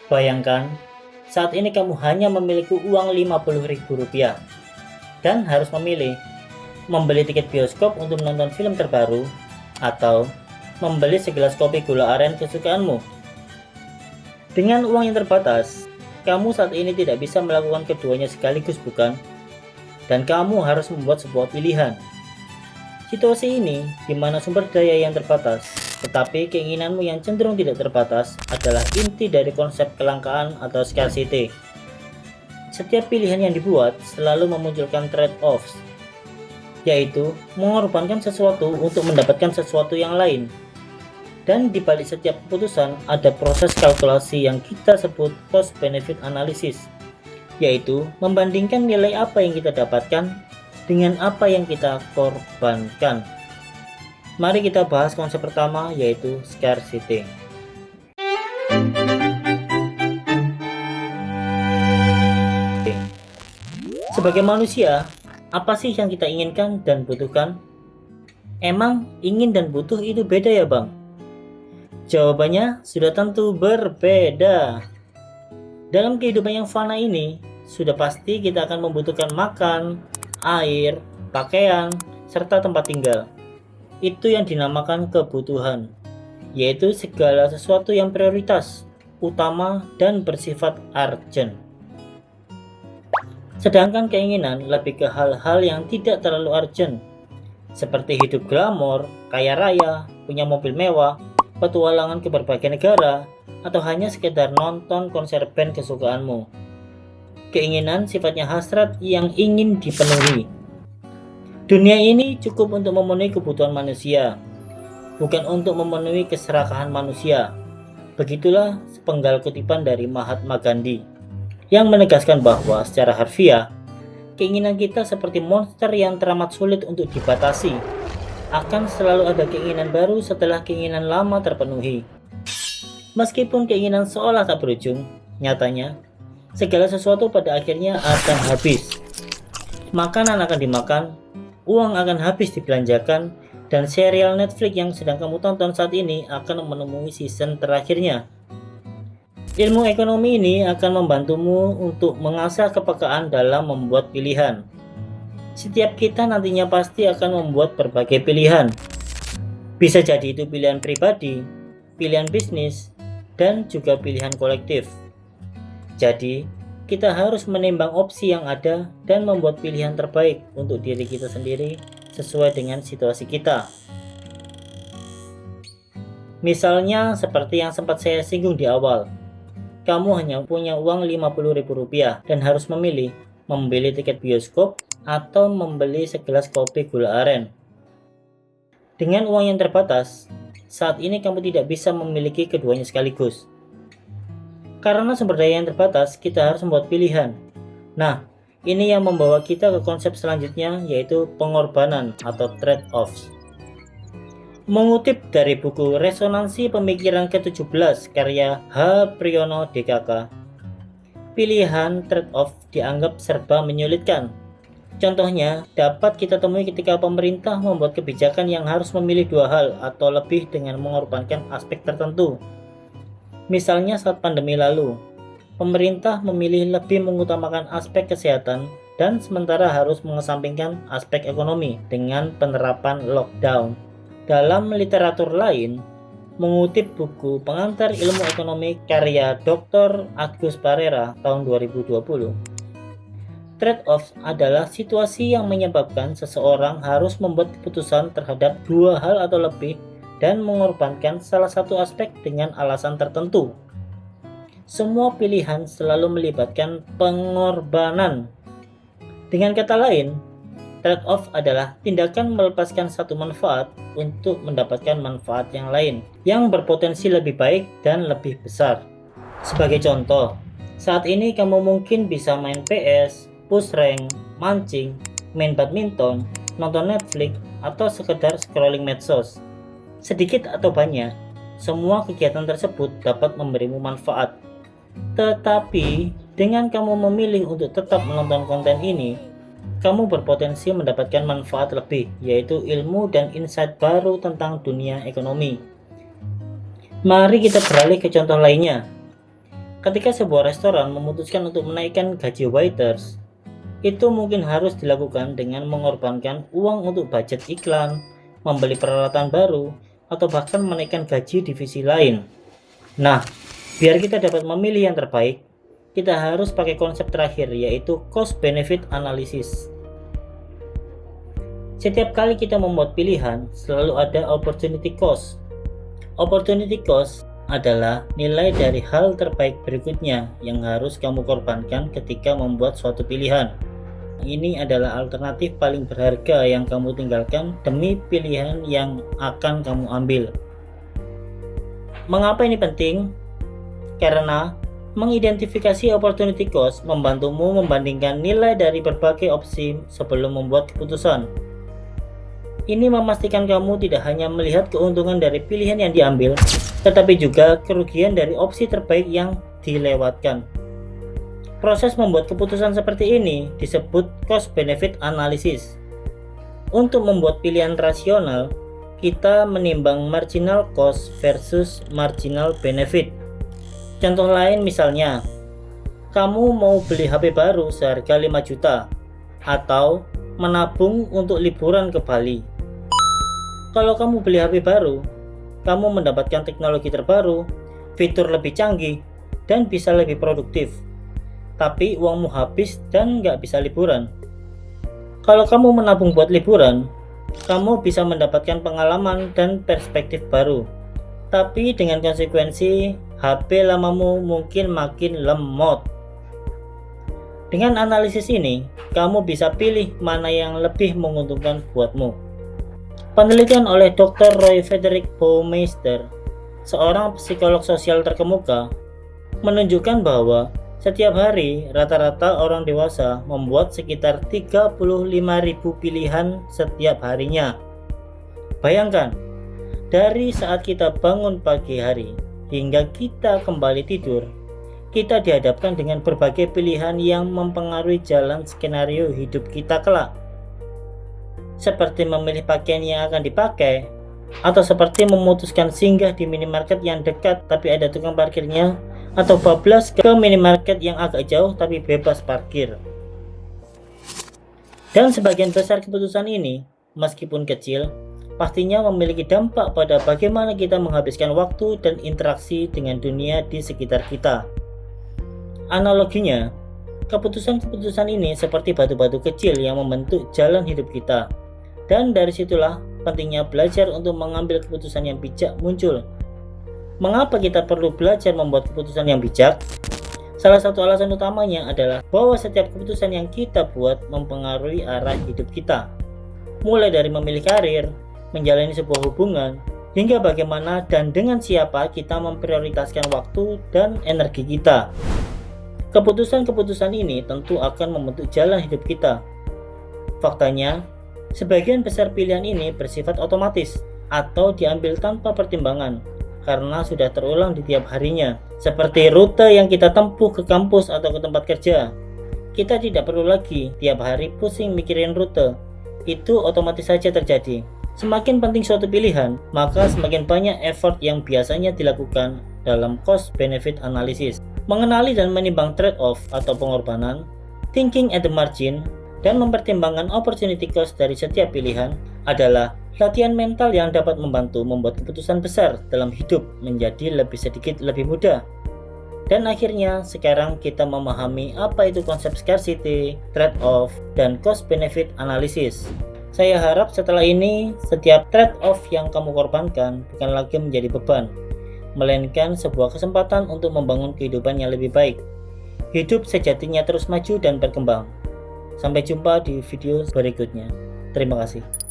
Bayangkan, saat ini kamu hanya memiliki uang Rp50.000 dan harus memilih membeli tiket bioskop untuk menonton film terbaru atau membeli segelas kopi gula aren kesukaanmu. Dengan uang yang terbatas, kamu saat ini tidak bisa melakukan keduanya sekaligus, bukan? Dan kamu harus membuat sebuah pilihan. Situasi ini, di mana sumber daya yang terbatas, tetapi keinginanmu yang cenderung tidak terbatas, adalah inti dari konsep kelangkaan atau scarcity. Setiap pilihan yang dibuat selalu memunculkan trade-offs, yaitu mengorbankan sesuatu untuk mendapatkan sesuatu yang lain. Dan di balik setiap keputusan ada proses kalkulasi yang kita sebut cost-benefit analysis, yaitu membandingkan nilai apa yang kita dapatkan dengan apa yang kita korbankan. Mari kita bahas konsep pertama, yaitu scarcity. Sebagai manusia, apa sih yang kita inginkan dan butuhkan? Emang ingin dan butuh itu beda ya, Bang? Jawabannya sudah tentu berbeda. Dalam kehidupan yang fana ini, sudah pasti kita akan membutuhkan makan, air, pakaian, serta tempat tinggal. Itu yang dinamakan kebutuhan, yaitu segala sesuatu yang prioritas, utama, dan bersifat urgent. Sedangkan keinginan lebih ke hal-hal yang tidak terlalu urgent, seperti hidup glamor, kaya raya, punya mobil mewah, petualangan ke berbagai negara, atau hanya sekedar nonton konser band kesukaanmu. Keinginan sifatnya hasrat yang ingin dipenuhi. Dunia ini cukup untuk memenuhi kebutuhan manusia, bukan untuk memenuhi keserakahan manusia. Begitulah sepenggal kutipan dari Mahatma Gandhi, yang menegaskan bahwa secara harfiah, keinginan kita seperti monster yang teramat sulit untuk dibatasi. Akan selalu ada keinginan baru setelah keinginan lama terpenuhi. Meskipun keinginan seolah tak berujung, nyatanya segala sesuatu pada akhirnya akan habis. Makanan akan dimakan, uang akan habis dibelanjakan, dan serial Netflix yang sedang kamu tonton saat ini akan menemui season terakhirnya. Ilmu ekonomi ini akan membantumu untuk mengasah kepekaan dalam membuat pilihan. Setiap kita nantinya pasti akan membuat berbagai pilihan. Bisa jadi itu pilihan pribadi, pilihan bisnis, dan juga pilihan kolektif. Jadi, kita harus menimbang opsi yang ada dan membuat pilihan terbaik untuk diri kita sendiri sesuai dengan situasi kita. Misalnya seperti yang sempat saya singgung di awal, kamu hanya punya uang Rp50.000 dan harus memilih membeli tiket bioskop atau membeli segelas kopi gula aren. Dengan uang yang terbatas, saat ini kamu tidak bisa memiliki keduanya sekaligus. Karena sumber daya yang terbatas, kita harus membuat pilihan. Nah, ini yang membawa kita ke konsep selanjutnya, yaitu pengorbanan atau trade-offs. Mengutip dari buku Resonansi Pemikiran ke-17 karya H. Priyono DKK, pilihan trade-off dianggap serba menyulitkan. Contohnya, dapat kita temui ketika pemerintah membuat kebijakan yang harus memilih dua hal atau lebih dengan mengorbankan aspek tertentu. Misalnya saat pandemi lalu, pemerintah memilih lebih mengutamakan aspek kesehatan dan sementara harus mengesampingkan aspek ekonomi dengan penerapan lockdown. Dalam literatur lain, mengutip buku Pengantar Ilmu Ekonomi karya Dr. Agus Parera tahun 2020, trade-off adalah situasi yang menyebabkan seseorang harus membuat keputusan terhadap dua hal atau lebih dan mengorbankan salah satu aspek dengan alasan tertentu. Semua pilihan selalu melibatkan pengorbanan. Dengan kata lain, trade-off adalah tindakan melepaskan satu manfaat untuk mendapatkan manfaat yang lain, yang berpotensi lebih baik dan lebih besar. Sebagai contoh, saat ini kamu mungkin bisa main PS, push rank, mancing, main badminton, nonton Netflix, atau sekedar scrolling medsos. Sedikit atau banyak, semua kegiatan tersebut dapat memberimu manfaat. Tetapi, dengan kamu memilih untuk tetap menonton konten ini, kamu berpotensi mendapatkan manfaat lebih, yaitu ilmu dan insight baru tentang dunia ekonomi. Mari kita beralih ke contoh lainnya. Ketika sebuah restoran memutuskan untuk menaikkan gaji waiters, itu mungkin harus dilakukan dengan mengorbankan uang untuk budget iklan, membeli peralatan baru, atau bahkan menaikkan gaji divisi lain. Nah, biar kita dapat memilih yang terbaik, kita harus pakai konsep terakhir, yaitu cost benefit analysis. Setiap kali kita membuat pilihan, selalu ada opportunity cost. Opportunity cost adalah nilai dari hal terbaik berikutnya yang harus kamu korbankan ketika membuat suatu pilihan. Ini adalah alternatif paling berharga yang kamu tinggalkan demi pilihan yang akan kamu ambil. Mengapa ini penting? Karena mengidentifikasi opportunity cost membantumu membandingkan nilai dari berbagai opsi sebelum membuat keputusan. Ini memastikan kamu tidak hanya melihat keuntungan dari pilihan yang diambil, tetapi juga kerugian dari opsi terbaik yang dilewatkan. Proses membuat keputusan seperti ini disebut cost benefit analysis. Untuk membuat pilihan rasional, kita menimbang marginal cost versus marginal benefit. Contoh lain misalnya, kamu mau beli HP baru seharga 5 juta atau menabung untuk liburan ke Bali. Kalau kamu beli HP baru, kamu mendapatkan teknologi terbaru, fitur lebih canggih, dan bisa lebih produktif. Tapi uangmu habis dan nggak bisa liburan. Kalau kamu menabung buat liburan, kamu bisa mendapatkan pengalaman dan perspektif baru. Tapi dengan konsekuensi, HP lamamu mungkin makin lemot. Dengan analisis ini, kamu bisa pilih mana yang lebih menguntungkan buatmu. Penelitian oleh Dr. Roy Frederick Baumeister, seorang psikolog sosial terkemuka, menunjukkan bahwa setiap hari rata-rata orang dewasa membuat sekitar 35.000 pilihan setiap harinya. Bayangkan, dari saat kita bangun pagi hari hingga kita kembali tidur, kita dihadapkan dengan berbagai pilihan yang mempengaruhi jalan skenario hidup kita kelak. Seperti memilih pakaian yang akan dipakai, atau seperti memutuskan singgah di minimarket yang dekat tapi ada tukang parkirnya, atau bablas ke minimarket yang agak jauh tapi bebas parkir. Dan sebagian besar keputusan ini, meskipun kecil, pastinya memiliki dampak pada bagaimana kita menghabiskan waktu dan interaksi dengan dunia di sekitar kita. Analoginya, keputusan-keputusan ini seperti batu-batu kecil yang membentuk jalan hidup kita. Dan dari situlah pentingnya belajar untuk mengambil keputusan yang bijak muncul. Mengapa kita perlu belajar membuat keputusan yang bijak? Salah satu alasan utamanya adalah bahwa setiap keputusan yang kita buat mempengaruhi arah hidup kita. Mulai dari memilih karir, menjalani sebuah hubungan, hingga bagaimana dan dengan siapa kita memprioritaskan waktu dan energi kita. Keputusan-keputusan ini tentu akan membentuk jalan hidup kita. Faktanya, sebagian besar pilihan ini bersifat otomatis atau diambil tanpa pertimbangan karena sudah terulang di tiap harinya. Seperti rute yang kita tempuh ke kampus atau ke tempat kerja. Kita tidak perlu lagi tiap hari pusing mikirin rute. Itu otomatis saja terjadi. Semakin penting suatu pilihan, maka semakin banyak effort yang biasanya dilakukan dalam cost benefit analysis. Mengenali dan menimbang trade-off atau pengorbanan, thinking at the margin, dan mempertimbangkan opportunity cost dari setiap pilihan adalah latihan mental yang dapat membantu membuat keputusan besar dalam hidup menjadi sedikit lebih mudah. Dan akhirnya sekarang kita memahami apa itu konsep scarcity, trade-off, dan cost benefit analysis. Saya harap setelah ini setiap trade-off yang kamu korbankan bukan lagi menjadi beban, melainkan sebuah kesempatan untuk membangun kehidupan yang lebih baik. Hidup sejatinya terus maju dan berkembang. Sampai jumpa di video berikutnya. Terima kasih.